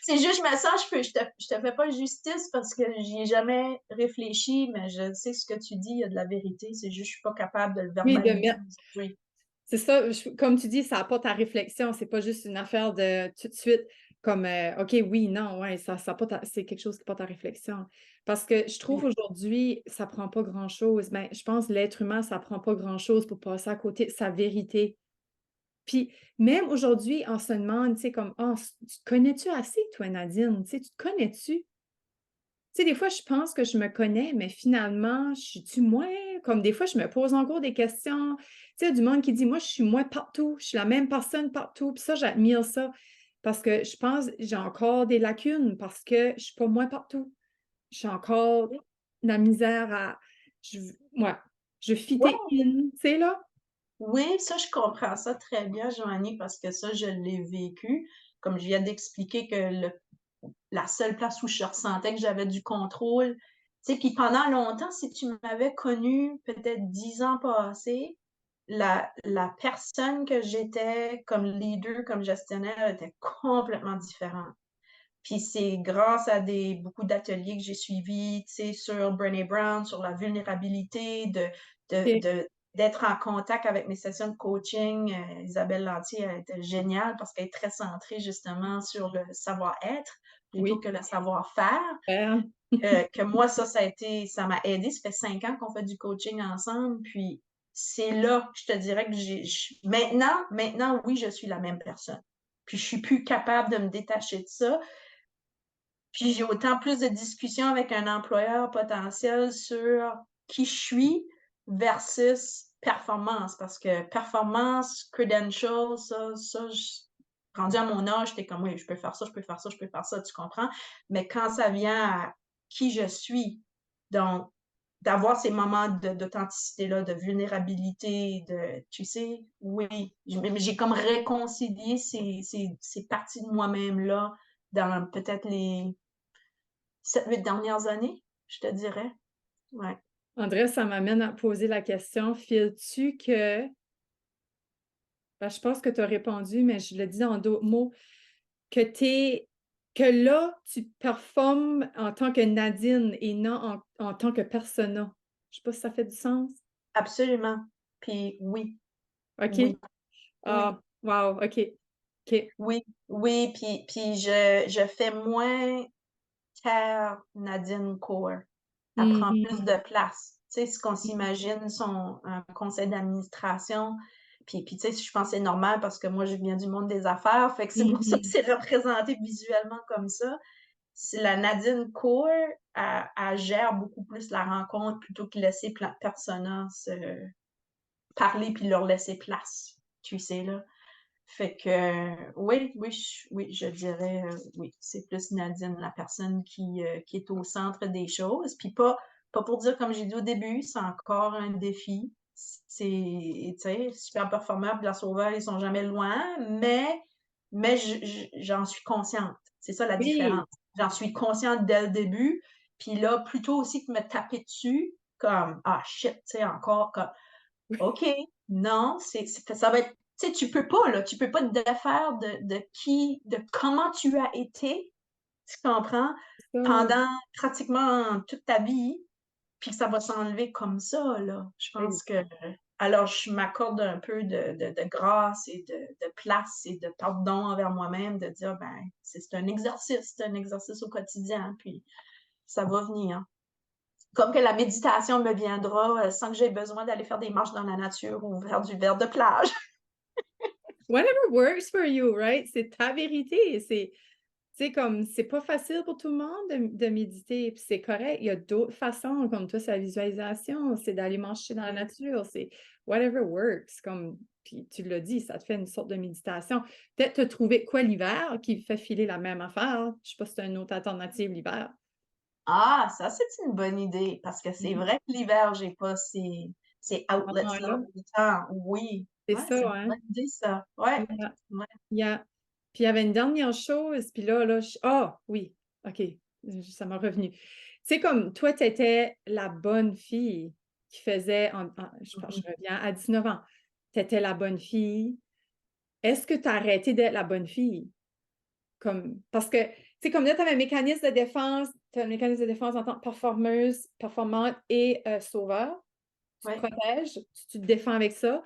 C'est juste, je me sens, je te fais pas justice parce que j'y ai jamais réfléchi, mais je sais ce que tu dis, il y a de la vérité. C'est juste, je suis pas capable de le Oui, de verbaliser mettre. aujourd'hui. C'est ça, comme tu dis, ça apporte ta réflexion. C'est pas juste une affaire de tout de suite, comme, OK, oui, non, ouais, ça apporte c'est quelque chose qui porte ta réflexion. Parce que je trouve Mm. aujourd'hui, ça prend pas grand-chose. Ben, je pense que l'être humain, ça prend pas grand-chose pour passer à côté de sa vérité. Puis même aujourd'hui, on se demande, tu sais, comme, ah, tu te connais-tu assez, toi, Nadine? Tu sais, tu te connais-tu? Tu sais, des fois, je pense que je me connais, mais finalement, je suis-tu moins? Comme des fois, je me pose encore des questions. Tu sais, il y a du monde qui dit, moi, je suis moi partout, je suis la même personne partout. Puis ça, j'admire ça parce que je pense que j'ai encore des lacunes parce que je suis pas moi partout. J'ai encore de la misère à. Je, ouais, je Ouais, fitter in, tu sais, là. oui, ça, je comprends ça très bien, Joanie, parce que ça, je l'ai vécu. Comme je viens d'expliquer que la seule place où je ressentais que j'avais du contrôle. Tu sais, puis pendant longtemps, si tu m'avais connu peut-être 10 ans passés, la personne que j'étais comme leader, comme gestionnaire, était complètement différente. Puis c'est grâce à beaucoup d'ateliers que j'ai suivis, tu sais, sur Brené Brown, sur la vulnérabilité, OK. d'être en contact avec mes sessions de coaching. Isabelle Lantier a été géniale parce qu'elle est très centrée justement sur le savoir-être plutôt Oui. que le savoir-faire. Super. Que moi, ça m'a aidé. Ça fait 5 ans qu'on fait du coaching ensemble. Puis c'est là, je te dirais que maintenant, oui, je suis la même personne. Puis je suis plus capable de me détacher de ça. Puis j'ai autant plus de discussions avec un employeur potentiel sur qui je suis versus performance. Parce que performance, credentials, rendu à mon âge, j'étais comme oui, je peux faire ça, je peux faire ça, je peux faire ça, tu comprends? Mais quand ça vient à qui je suis, donc d'avoir ces moments d'authenticité-là, de vulnérabilité, tu sais, oui. Mais j'ai comme réconcilié ces parties de moi-même-là dans peut-être les 7-8 dernières années, je te dirais. Ouais. André, ça m'amène à poser la question, files-tu que, ben, je pense que tu as répondu, mais je le dis en d'autres mots, que là, tu performes en tant que Nadine et non en tant que persona. Je sais pas si ça fait du sens. Absolument. Puis oui, OK? oui, oui, Ah, wow, OK. OK. oui, oui. Puis je fais moins Care Nadine Kaur. Elle prend plus Mhm. de place. Tu sais, ce qu'on s'imagine, un conseil d'administration. Puis, tu sais, je pense que c'est normal parce que moi, je viens du monde des affaires. Fait que c'est pour ça que Mhm. c'est représenté visuellement comme ça. C'est la Nadine Kaur, elle gère beaucoup plus la rencontre plutôt que laisser personas se parler puis leur laisser place. Tu sais, là. Fait que oui, je dirais oui, c'est plus Nadine, la personne qui est au centre des choses. Puis pas pour dire, comme j'ai dit au début, c'est encore un défi. C'est, tu sais, super performable, la sauveur, ils sont jamais loin, mais j'en suis consciente. C'est ça la Oui. différence. J'en suis consciente dès le début. Puis là, plutôt aussi que me taper dessus, comme, ah shit, tu sais, encore comme, OK, non, ça va être, tu sais, tu peux pas te défaire de comment tu as été, tu comprends, Ça, pendant pratiquement toute ta vie, puis que ça va s'enlever comme ça, là. Je pense que, alors, je m'accorde un peu de grâce et de place et de pardon envers moi-même, de dire, ben, c'est un exercice au quotidien, puis ça va venir. Comme que la méditation me viendra sans que j'aie besoin d'aller faire des marches dans la nature ou faire du verre de plage. whatever works for you, right? C'est ta vérité. C'est comme, c'est pas facile pour tout le monde de méditer, puis c'est correct. Il y a d'autres façons, comme toi, c'est la visualisation, c'est d'aller marcher dans la nature, c'est whatever works. Comme, puis tu l'as dit, ça te fait une sorte de méditation. Peut-être te trouver quoi l'hiver qui fait filer la même affaire. Je sais pas si c'est une autre alternative l'hiver. Ah, ça, c'est une bonne idée, parce que c'est Mhm. vrai que l'hiver, j'ai pas ces outlets-là Moment-là. tout le temps. Oui, C'est ouais, c'est ça, une hein? bonne idée, ça. Ouais, Yeah. ouais. Yeah. Puis il y avait une dernière chose, puis là, ah oui, OK, ça m'a revenu. Tu sais, comme toi, tu étais la bonne fille qui faisait, je pense, Mhm. je reviens à 19 ans, tu étais la bonne fille. Est-ce que tu as arrêté d'être la bonne fille? Comme, parce que, tu sais, comme là, tu as un mécanisme de défense, tu as un mécanisme de défense en tant que performeuse, performante et sauveur. Tu te Ouais. protèges, tu te défends avec ça.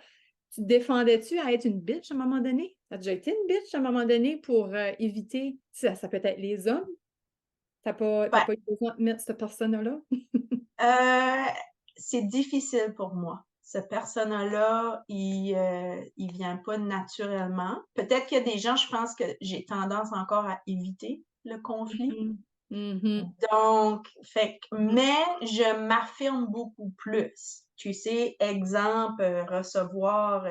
Tu te défendais-tu à être une bitch à un moment donné? Tu as déjà été une bitch à un moment donné pour éviter, ça peut être les hommes. T'as Ben, pas eu besoin de mettre cette personne-là? euh, c'est difficile pour moi. Ce persona-là, il vient pas naturellement. Peut-être qu'il y a des gens, je pense que j'ai tendance encore à éviter le conflit. Mhm. Mhm. Donc, Mhm. mais je m'affirme beaucoup plus. Tu sais, exemple, recevoir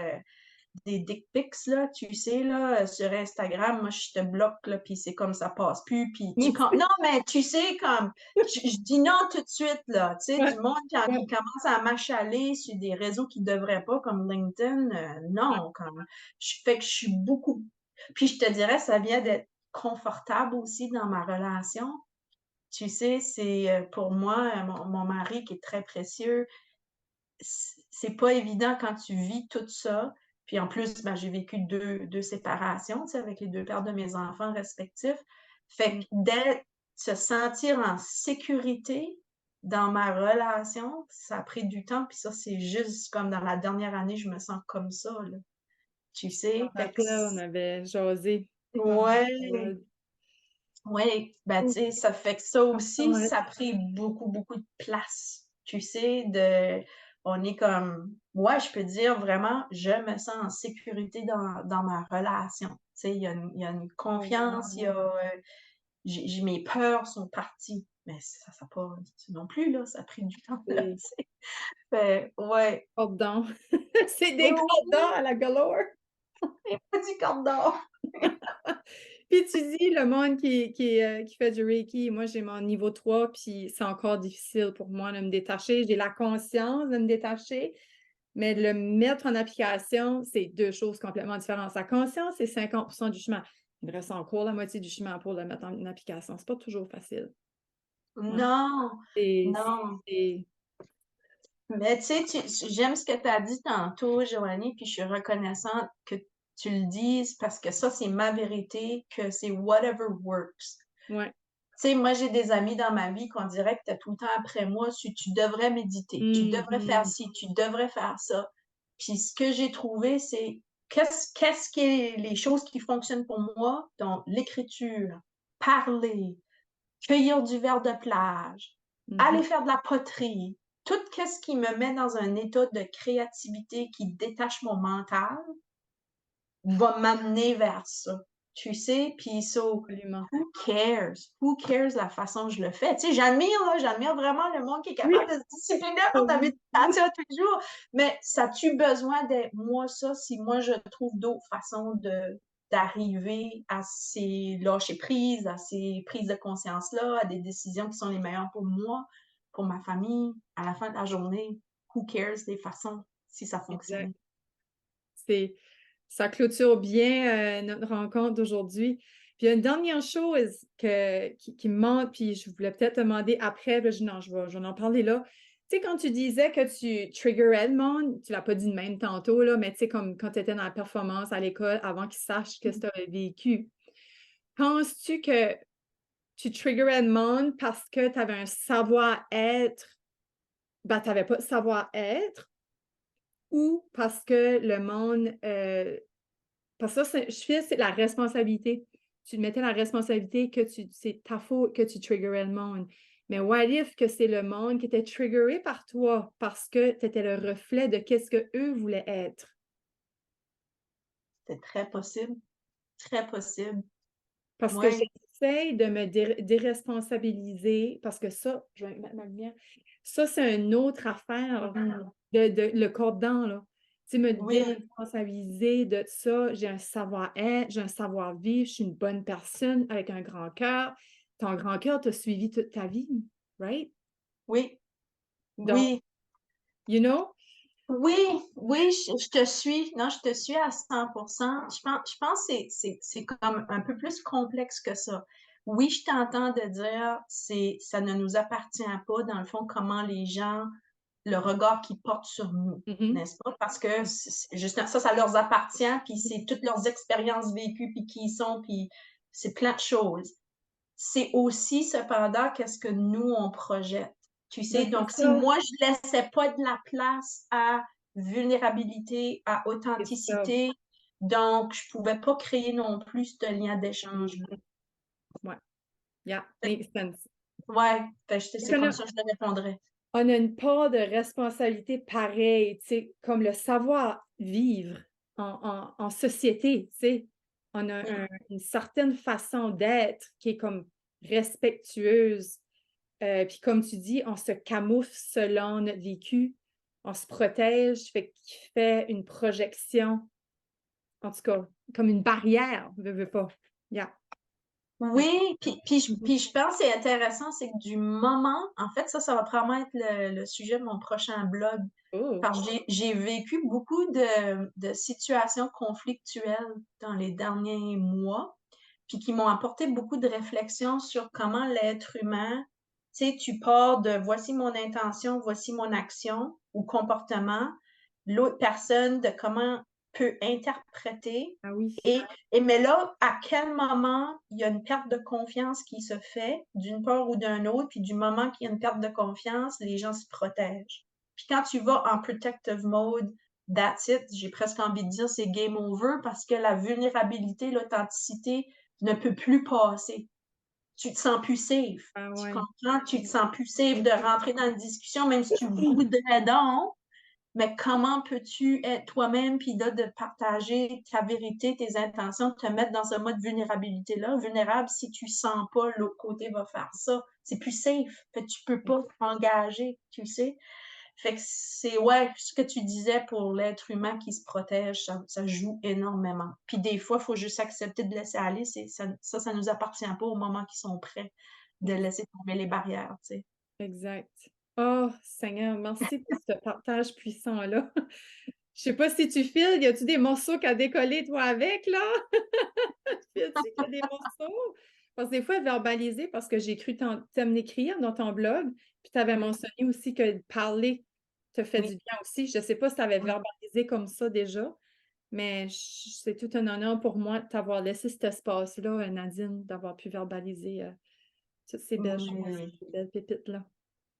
des dick pics, là, tu sais, là, sur Instagram, moi, je te bloque, là, puis c'est comme ça passe plus, puis non, mais tu sais, comme, je dis non tout de suite, là, tu sais, Ouais, du monde qui ouais, commence à m'achaler sur des réseaux qui devraient pas, comme LinkedIn, ouais. non, comme, fait que je suis beaucoup, puis je te dirais, ça vient d'être confortable aussi dans ma relation. Tu sais, c'est pour moi, mon mari qui est très précieux, c'est pas évident quand tu vis tout ça. Puis en plus, ben, j'ai vécu deux séparations, tu sais, avec les deux pères de mes enfants respectifs. Fait Mm. que se sentir en sécurité dans ma relation, ça a pris du temps. Puis ça, c'est juste comme dans la dernière année, je me sens comme ça, là. Tu Je me sais, fait que rappelle, on avait jasé pendant la ouais. période. Oui, ben tu Ouh, sais, ça fait que ça aussi, ouais. ça a pris beaucoup, beaucoup de place. Tu sais, on est comme, ouais, je peux dire vraiment, je me sens en sécurité dans ma relation. Tu sais, il y a une Oh, confiance, il y wow. a, mes peurs sont parties. Mais ça pas non plus, là, ça a pris du temps, là, tu C'est sais. Ouais. cordon. C'est des Oui, cordons à la galore. mais pas du cordon. Puis tu dis, le monde qui fait du Reiki, moi j'ai mon niveau 3, puis c'est encore difficile pour moi de me détacher. J'ai la conscience de me détacher, mais de le mettre en application, c'est deux choses complètement différentes. La conscience, c'est 50% du chemin. Il me reste encore la moitié du chemin pour le mettre en application. C'est pas toujours facile. Ouais. Non, Et non. c'est Mais tu sais, j'aime ce que tu as dit tantôt, Joanie, puis je suis reconnaissante que tu le dises parce que ça, c'est ma vérité, que c'est whatever works. ouais. Tu sais, moi, j'ai des amis dans ma vie qu'on dirait que tu es tout le temps après moi, tu devrais méditer, tu devrais faire Mhm. ci, tu devrais faire ça. Puis ce que j'ai trouvé, c'est qu'est-ce qui est les choses qui fonctionnent pour moi? Donc, l'écriture, parler, cueillir du verre de plage, aller Mhm. faire de la poterie, tout ce qui me met dans un état de créativité qui détache mon mental va m'amener vers ça. Tu sais, puis Absolument. who cares? Who cares la façon dont je le fais? Tu sais, j'admire vraiment le monde qui est capable Oui. de se discipliner pour la méditation tous les jours. Mais ça a-tu besoin d'être moi ça si moi je trouve d'autres façons d'arriver à ces lâcher prise, à ces prises de conscience-là, à des décisions qui sont les meilleures pour moi, pour ma famille, à la fin de la journée? Who cares des façons si ça Exact. fonctionne? Ça clôture bien notre rencontre d'aujourd'hui. Puis il y a une dernière chose qui me manque, puis je voulais peut-être te demander après, puis non, je vais en parler là. Tu sais, quand tu disais que tu triggerais le monde, tu l'as pas dit de même tantôt, là, mais tu sais, comme quand tu étais dans la performance à l'école, avant qu'ils sachent ce que tu avais vécu, penses-tu que tu triggerais le monde parce que tu avais un savoir-être, ben, tu n'avais pas de savoir-être, ou parce que le monde parce que ça, je fais, c'est la responsabilité. Tu mettais la responsabilité que c'est ta faute que tu triggerais le monde. Mais what if que c'est le monde qui était triggeré par toi parce que tu étais le reflet de qu'est-ce que eux voulaient être? C'est très possible. Très possible. Parce que Oui, j'essaie de me déresponsabiliser, parce que ça, je vais mettre ma lumière, ça, c'est une autre affaire de le cordon, là. Tu sais, me oui, déresponsabiliser de ça, j'ai un savoir-être, j'ai un savoir-vivre, je suis une bonne personne avec un grand cœur. Ton grand cœur t'a suivi toute ta vie, right? oui, Donc, oui. you know? Oui, oui, je te suis. Non, je te suis à 100%. Je pense que c'est comme un peu plus complexe que ça. Oui, je t'entends de dire, ça ne nous appartient pas, dans le fond, comment les gens, le regard qu'ils portent sur nous, Mhm. n'est-ce pas? Parce que justement, ça leur appartient, puis c'est toutes leurs expériences vécues, puis qui ils sont, puis c'est plein de choses. C'est aussi, cependant, qu'est-ce que nous, on projette. Tu sais, Ben, c'est donc si ça, moi, je laissais pas de la place à vulnérabilité, à c'est ça. authenticité, donc je pouvais pas créer non plus ce lien d'échange-là. Mhm. Ouais, yeah, makes sense. Ouais, c'est On comme a, ça que je le répondrais. on a une part de responsabilité pareille, tu sais, comme le savoir-vivre en société, tu sais. On a Mm. une certaine façon d'être qui est comme respectueuse. Puis comme tu dis, on se camoufle selon notre vécu. On se protège, qui fait une projection, en tout cas, comme une barrière, veux pas. Yeah. Oui, puis je pense que c'est intéressant, c'est que du moment, en fait, ça va probablement être le sujet de mon prochain blog. Oh. Parce que j'ai vécu beaucoup de situations conflictuelles dans les derniers mois, puis qui m'ont apporté beaucoup de réflexions sur comment l'être humain, tu sais, tu pars de voici mon intention, voici mon action ou comportement, l'autre personne de comment peut interpréter Ah oui. et, mais là, à quel moment il y a une perte de confiance qui se fait d'une part ou d'un autre, puis du moment qu'il y a une perte de confiance, les gens se protègent. Puis quand tu vas en protective mode, that's it, j'ai presque envie de dire c'est game over parce que la vulnérabilité, l'authenticité ne peut plus passer. Tu te sens plus safe. Ah Tu ouais. comprends? Tu te sens plus safe de rentrer dans une discussion, même si tu voudrais donc. Mais comment peux-tu être toi-même puis là, de partager ta vérité, tes intentions, te mettre dans ce mode vulnérabilité-là? Vulnérable, si tu sens pas l'autre côté va faire ça. C'est plus safe. Fait que tu peux pas t'engager, tu sais. Fait que c'est ouais, ce que tu disais pour l'être humain qui se protège, ça joue énormément. Puis des fois, il faut juste accepter de laisser aller, ça nous appartient pas au moment qu'ils sont prêts, de Ex laisser tomber les barrières, tu sais. exact. Oh Seigneur, merci pour ce partage puissant-là. Je sais pas si tu files, y a-tu des morceaux qu'à décoller toi avec là? Files-tu qu'il y a des morceaux? Parce que des fois verbaliser, parce que j'ai cru t'aimes écrire dans ton blog, puis tu avais Oui, mentionné aussi que parler te fait du oui, bien aussi. Je sais pas si tu avais oui. verbalisé comme ça déjà, mais c'est tout un honneur pour moi de t'avoir laissé cet espace-là, Nadine, d'avoir pu verbaliser, toutes ces belles choses, Oui. ces belles pépites-là.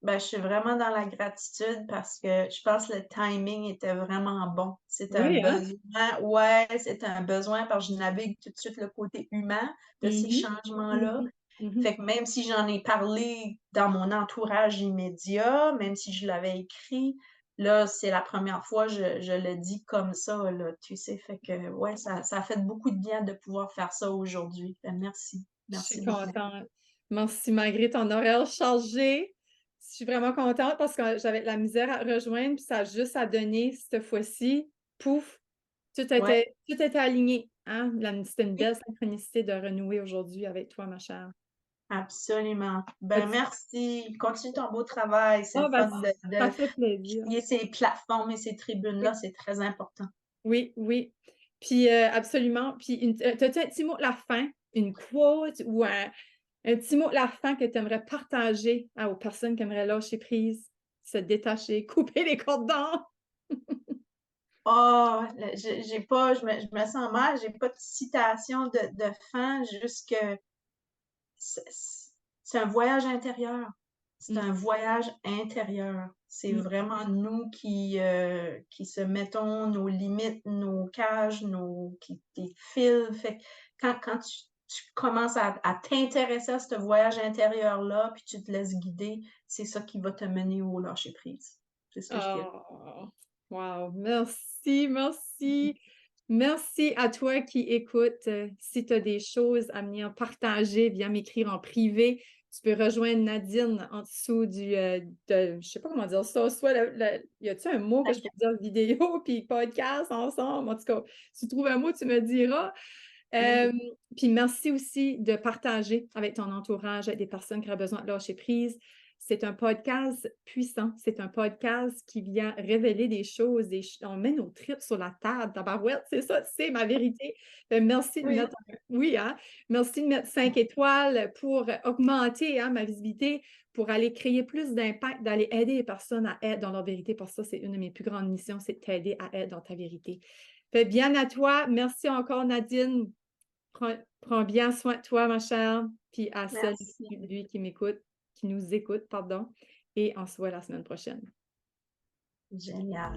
Ben, je suis vraiment dans la gratitude parce que je pense que le timing était vraiment bon. C'est un Oui, hein? besoin ouais, c'est un besoin parce que je navigue tout de suite le côté humain de ces Mhm, changements-là. mhm, mhm. Fait que même si j'en ai parlé dans mon entourage immédiat, même si je l'avais écrit, là, c'est la première fois je le dis comme ça, là, tu sais? Fait que ouais, ça a fait beaucoup de bien de pouvoir faire ça aujourd'hui. Fait merci. Je suis Merci beaucoup. contente. Merci malgré ton horaire chargé. Je suis vraiment contente parce que j'avais de la misère à rejoindre, puis ça a juste à donner cette fois-ci. Pouf, Ouais. tout était aligné. Hein? C'était une belle synchronicité de renouer aujourd'hui avec toi, ma chère. Absolument. Ben, As-tu- merci. Continue ton beau travail. C'est Ah, le ben, fun ça de fait plaisir. créer ces plateformes et ces tribunes-là, Oui, c'est très important. oui, oui. Puis, absolument. Puis, t'as-tu un petit mot de la fin, une quote ou un petit mot de la fin que tu aimerais partager aux personnes qui aimeraient lâcher prise, se détacher, couper les cordons? Oh, j'ai pas, je me sens mal, j'ai pas de citation de fin, juste que c'est un voyage intérieur. C'est un Mm, voyage intérieur. C'est mm. vraiment nous qui se mettons nos limites, nos cages, des fils. Fait que quand tu commences à t'intéresser à ce voyage intérieur-là, puis tu te laisses guider, c'est ça qui va te mener au lâcher-prise. C'est ce que je dirais. Oh, wow, merci, merci. Merci à toi qui écoutes. Si tu as des choses à venir partager, viens m'écrire en privé. Tu peux rejoindre Nadine en dessous je sais pas comment dire ça, soit y a-t-il un mot que je peux dire vidéo puis podcast ensemble? En tout cas, si tu trouves un mot, tu me diras. Oui, Euh, Puis merci aussi de partager avec ton entourage, avec des personnes qui auraient besoin de lâcher prise. C'est un podcast puissant. C'est un podcast qui vient révéler des choses. On met nos tripes sur la table. Tabarouette, c'est ça, c'est ma vérité. Merci de oui. mettre, oui, hein? Merci de mettre 5 étoiles pour augmenter ma visibilité, pour aller créer plus d'impact, d'aller aider les personnes à être dans leur vérité. Parce que ça, c'est une de mes plus grandes missions, c'est de t'aider à être dans ta vérité. Fais bien à toi. Merci encore, Nadine. Prends bien soin de toi, ma chère. Puis à celle Merci. lui qui m'écoute, qui nous écoute, pardon. Et on se voit la semaine prochaine. Génial.